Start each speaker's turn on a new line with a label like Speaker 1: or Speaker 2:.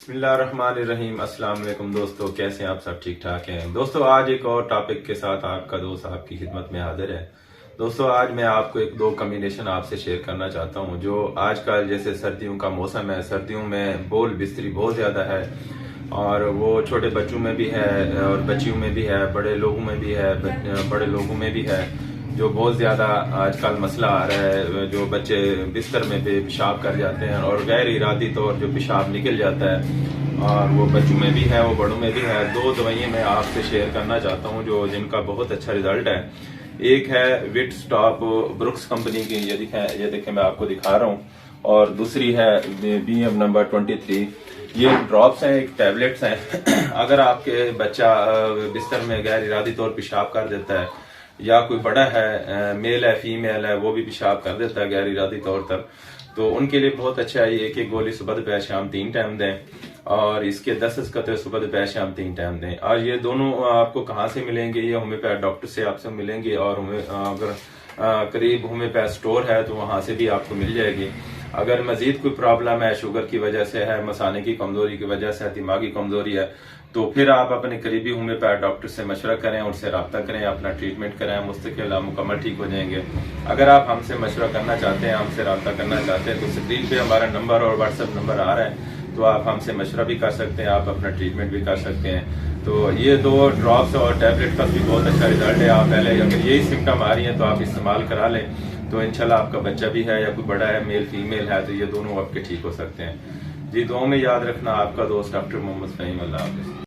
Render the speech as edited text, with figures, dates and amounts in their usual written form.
Speaker 1: बिस्मिल्लाहिर्रहमानिर्रहीम। अस्सलाम वालेकुम दोस्तों, कैसे हैं आप? सब ठीक ठाक हैं दोस्तों। आज एक और टॉपिक के साथ आपका दोस्त आपकी खिदमत में हाजिर है। दोस्तों आज मैं आपको एक दो कम्बिनेशन आपसे शेयर करना चाहता हूं। जो आजकल जैसे सर्दियों का मौसम है, सर्दियों में बोल बिस्तरी बहुत ज़्यादा है और वो छोटे बच्चों में भी है और बच्चियों में भी है, बड़े लोगों में भी है, बड़े लोगों में भी है। जो बहुत ज़्यादा आजकल मसला आ रहा है, जो बच्चे बिस्तर में भी पेशाब कर जाते हैं और गैर इरादी तौर जो पेशाब निकल जाता है, और वो बच्चों में भी है, वो बड़ों में भी है। दो दवाइयाँ मैं आपसे शेयर करना चाहता हूँ जो जिनका बहुत अच्छा रिजल्ट है। एक है विट स्टॉप ब्रुक्स कंपनी की, ये देखें मैं आपको दिखा रहा हूँ, और दूसरी है BM नंबर 23। ये ड्रॉप्स हैं, एक टैबलेट्स हैं। अगर आपके बच्चा बिस्तर में गैर इरादी तौर पेशाब कर देता है, या कोई बड़ा है, मेल है फीमेल है, वो भी पेशाब कर देता है गैर इरादी तौर पर, तो उनके लिए बहुत अच्छा है। एक एक गोली सुबह दोपहर शाम 3 टाइम दें, और इसके 10 कतरे सुबह दोपहर शाम 3 टाइम दें। और ये दोनों आपको कहाँ से मिलेंगे? ये होम्योपैथ डॉक्टर से आपसे मिलेंगे, और अगर करीब होम्योपैथ स्टोर है तो वहां से भी आपको मिल जाएगी। अगर मजीद कोई प्रॉब्लम है, शुगर की वजह से है, मसाने की कमजोरी की वजह से, दिमागी कमजोरी है, तो फिर आप अपने करीबी होम्योपैथ डॉक्टर से मशवरा करें, उनसे रब्ता करें, अपना ट्रीटमेंट करें, मुस्तकिल मुकम्मल ठीक हो जाएंगे। अगर आप हमसे मशवरा करना चाहते हैं, हमसे रब्ता करना चाहते हैं, तो स्क्रीन पे हमारा नंबर और व्हाट्सएप नंबर आ रहा है, तो आप हमसे मशवरा भी कर सकते हैं, आप अपना ट्रीटमेंट भी कर सकते हैं। तो ये दो ड्रॉप्स और टैबलेट का भी बहुत अच्छा रिजल्ट है। आप पहले अगर यही सिम्टम आ रही है तो आप इस्तेमाल करा लें, तो इंशाल्लाह आपका बच्चा भी है या कोई बड़ा है, मेल फीमेल है, तो ये दोनों आपके ठीक हो सकते हैं। जी, दुआ में याद रखना। आपका दोस्त डॉक्टर मोहम्मद फहीम। अल्लाह हाफिज़।